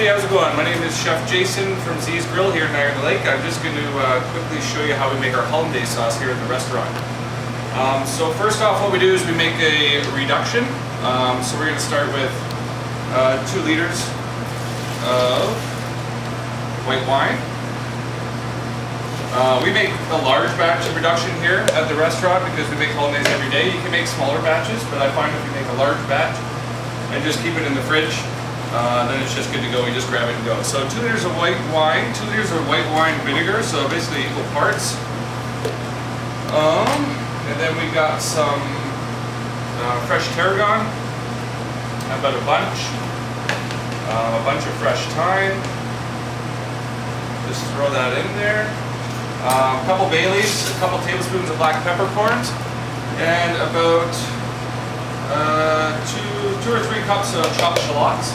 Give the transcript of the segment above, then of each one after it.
Hey, how's it going? My name is Chef Jason from Zees Grill here in Niagara Lake. I'm just going to quickly show you how we make our Hollandaise sauce here in the restaurant. So first off, what we do is we make a reduction. So we're going to start with 2 liters of white wine. We make a large batch of reduction here at the restaurant because we make Hollandaise every day. You can make smaller batches, but I find if you make a large batch and just keep it in the fridge, then it's just good to go. You just grab it and go. So 2 liters of white wine, 2 liters of white wine vinegar, so basically equal parts. And then we got some fresh tarragon, about a bunch of fresh thyme. Just throw that in there. A couple bay leaves, a couple tablespoons of black peppercorns, and about 2 or 3 cups of chopped shallots.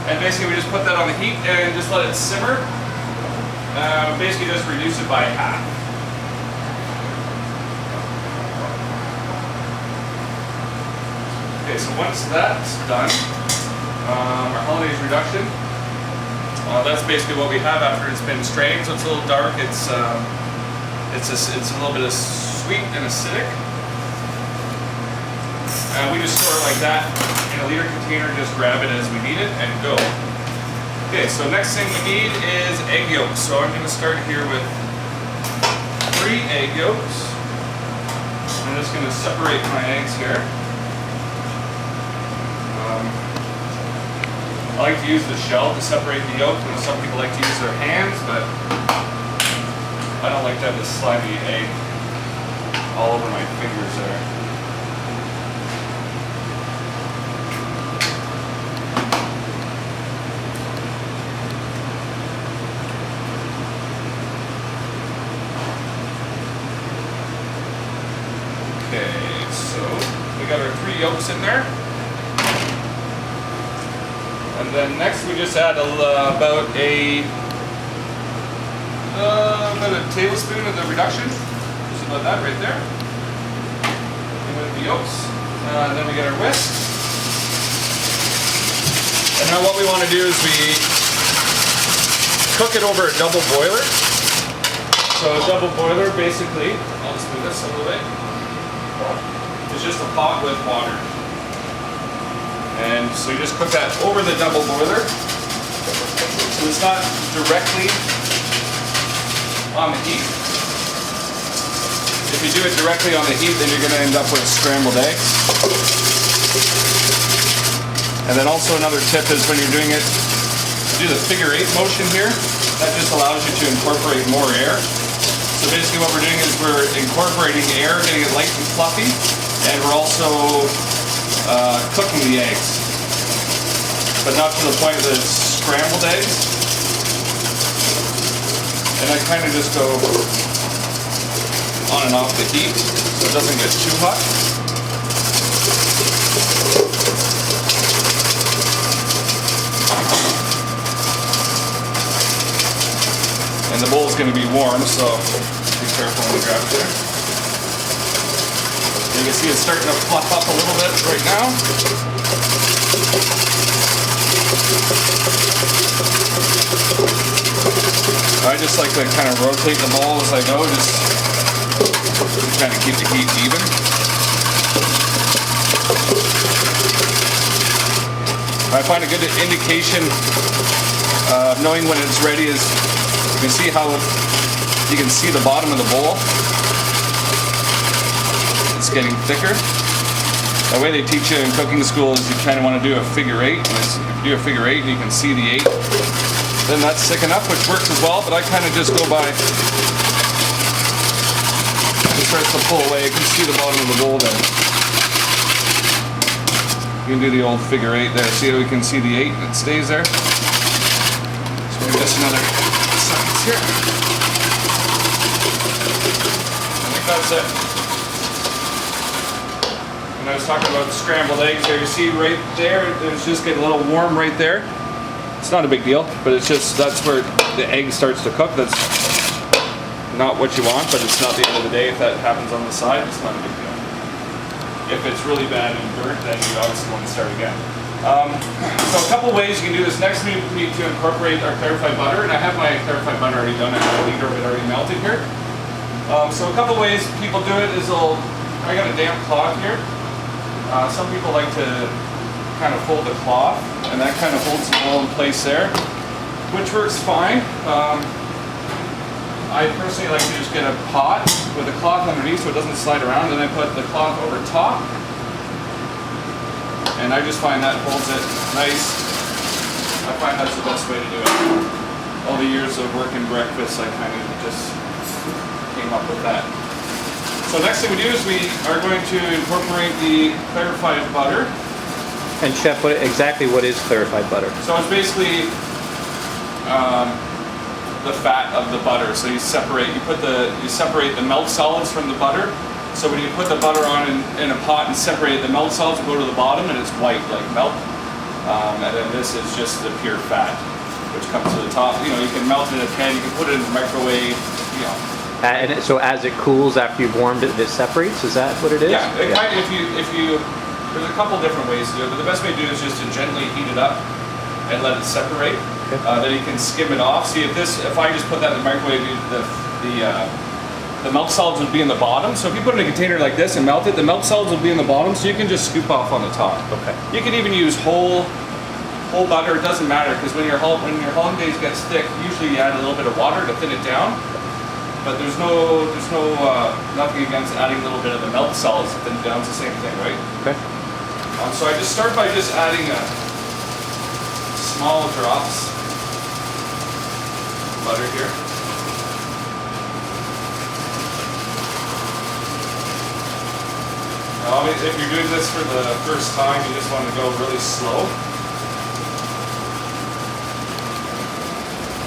And basically we just put that on the heat and just let it simmer. Basically just reduce it by half. Okay, so once that's done, our Hollandaise reduction, that's basically what we have after it's been strained. So it's a little dark. It's a little bit of sweet and acidic. We just store it like that in a liter container, just grab it as we need it and go. Okay, so next thing we need is egg yolks. So I'm going to start here with 3 egg yolks. I'm just going to separate my eggs here. I like to use the shell to separate the yolk. You know, some people like to use their hands, but I don't like to have this slimy egg all over my fingers there. Okay, so we got our 3 yolks in there. And then next we just add about a tablespoon of the reduction. Just about that right there. And with the yolks. And then we get our whisk. And now what we want to do is we cook it over a double boiler. So a double boiler basically, I'll just move this a little bit. It's just a pot with water. And so you just cook that over the double boiler. So it's not directly on the heat. If you do it directly on the heat, then you're going to end up with scrambled eggs. And then also another tip is when you're doing it, do the figure 8 motion here. That just allows you to incorporate more air. So basically what we're doing is we're incorporating air, getting it light and fluffy, and we're also cooking the eggs, but not to the point that it's scrambled eggs. And I kind of just go on and off the heat so it doesn't get too hot. And the bowl is going to be warm, so be careful when you grab it there. You can see it's starting to fluff up a little bit right now. I just like to kind of rotate the bowl as I go, just to kind of keep the heat even. I find a good indication of knowing when it's ready is you can see how you can see the bottom of the bowl. It's getting thicker. The way they teach you in cooking school is you kind of want to do a figure 8. And if you do a figure 8 and you can see the 8, then that's thick enough, which works as well. But I kind of just go by. It starts to pull away. You can see the bottom of the bowl there. You can do the old figure 8 there. See how we can see the 8 and it stays there. So maybe just another sentence here. I think that's it. And I was talking about the scrambled eggs there. You see right there, it's just getting a little warm right there. It's not a big deal, but it's just, that's where the egg starts to cook. That's not what you want, but it's not the end of the day. If that happens on the side, it's not a big deal. If it's really bad and burnt, then you obviously want to start again. So a couple ways you can do this. Next we need to incorporate our clarified butter, and I have my clarified butter already done. I have a liter of it already melted here. So a couple ways people do it is I got a damp cloth here. Some people like to kind of fold the cloth, and that kind of holds the bowl in place there, which works fine. I personally like to just get a pot with a cloth underneath so it doesn't slide around, and then I put the cloth over top. And I just find that holds it nice. I find that's the best way to do it. All the years of working breakfast, I kind of just came up with that. So next thing we do is we are going to incorporate the clarified butter. And Chef, what is clarified butter? So it's basically the fat of the butter. So you separate the milk solids from the butter. So when you put the butter on in a pot and separate the milk solids, will go to the bottom and it's white like milk. And then this is just the pure fat, which comes to the top. You know, you can melt it in a pan, you can put it in the microwave, you know. And so as it cools after you've warmed it, this separates? Is that what it is? Yeah, if you, there's a couple different ways to do it, but the best way to do it is just to gently heat it up and let it separate. Okay. Then you can skim it off. See, if I just put that in the microwave, the milk solids would be in the bottom. So if you put it in a container like this and melt it, the milk solids will be in the bottom, so you can just scoop off on the top. Okay. You can even use whole butter. It doesn't matter, because when your hollandaise gets thick, usually you add a little bit of water to thin it down. But there's nothing against adding a little bit of the milk solids to thin it down. It's the same thing, right? Okay. So I just start by just adding small drops of butter here. If you're doing this for the first time, you just want to go really slow.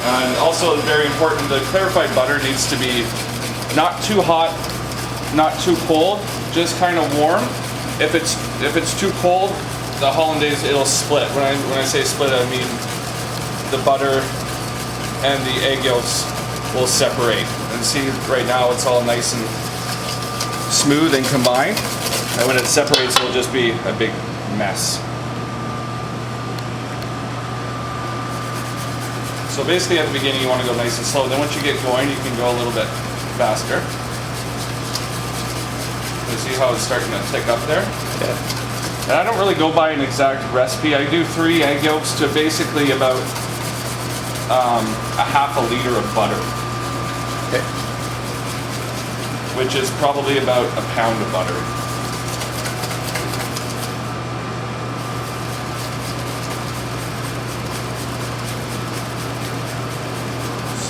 And also, very important, the clarified butter needs to be not too hot, not too cold, just kind of warm. If it's too cold, the hollandaise, it'll split. When I say split, I mean the butter and the egg yolks will separate. And see, right now it's all nice and smooth and combined. And when it separates, it'll just be a big mess. So basically at the beginning you want to go nice and slow. Then once you get going, you can go a little bit faster. You see how it's starting to thick up there? Yeah. And I don't really go by an exact recipe. I do 3 egg yolks to basically about a half a liter of butter. Okay. Which is probably about a pound of butter.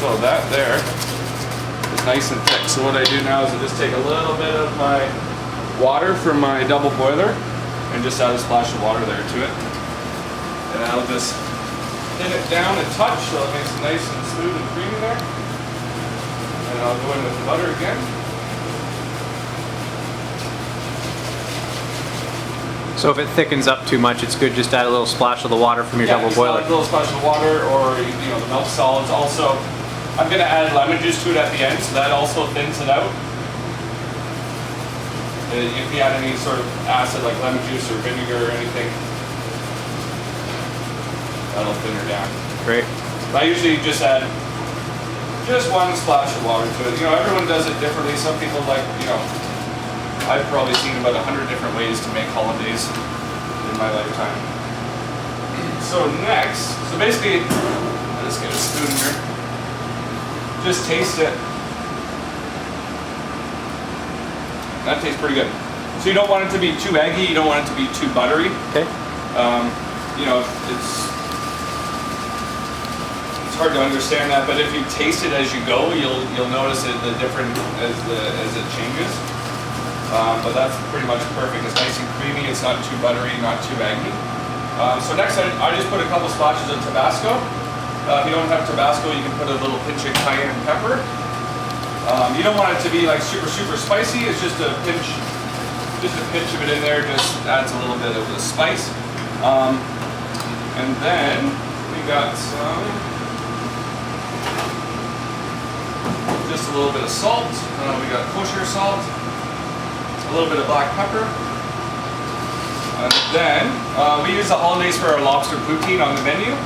So that there is nice and thick. So what I do now is I just take a little bit of my water from my double boiler and just add a splash of water there to it. And I'll just thin it down a touch so it makes it nice and smooth and creamy there. And I'll go in with the butter again. So if it thickens up too much, it's good just to add a little splash of the water from your double boiler. A little splash of water, or the milk solids. Also, I'm going to add lemon juice to it at the end, so that also thins it out. If you add any sort of acid like lemon juice or vinegar or anything, that'll thin her down. Great. I usually just add just 1 splash of water to it. Everyone does it differently. Some people like, I've probably seen about 100 different ways to make hollandaise in my lifetime. So basically, let's get a spoon here. Just taste it. That tastes pretty good. So you don't want it to be too eggy, you don't want it to be too buttery. Okay. It's hard to understand that, but if you taste it as you go, you'll notice the difference as it changes. But that's pretty much perfect. It's nice and creamy. It's not too buttery, not too eggy. So next, I just put a couple splashes of Tabasco. If you don't have Tabasco, you can put a little pinch of cayenne pepper. You don't want it to be like super spicy. It's just a pinch of it in there. Just adds a little bit of the spice. And then we got just a little bit of salt. We got kosher salt. A little bit of black pepper. And then we use the Hollandaise for our lobster poutine on the menu.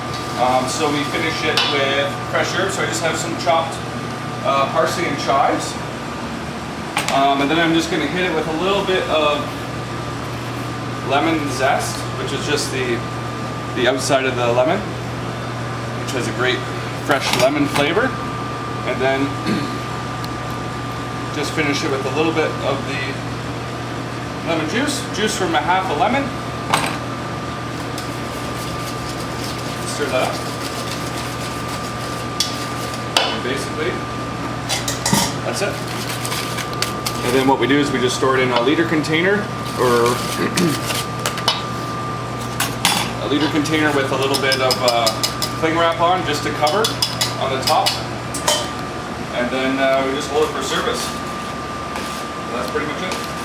So we finish it with fresh herbs. So I just have some chopped parsley and chives. And then I'm just going to hit it with a little bit of lemon zest, which is just the outside of the lemon, which has a great fresh lemon flavor. And then just finish it with a little bit of the lemon juice from a half a lemon. Stir that up. And basically, that's it. And then what we do is we just store it in a liter container, or a liter container with a little bit of cling wrap on, just to cover on the top. And then we just hold it for service. So that's pretty much it.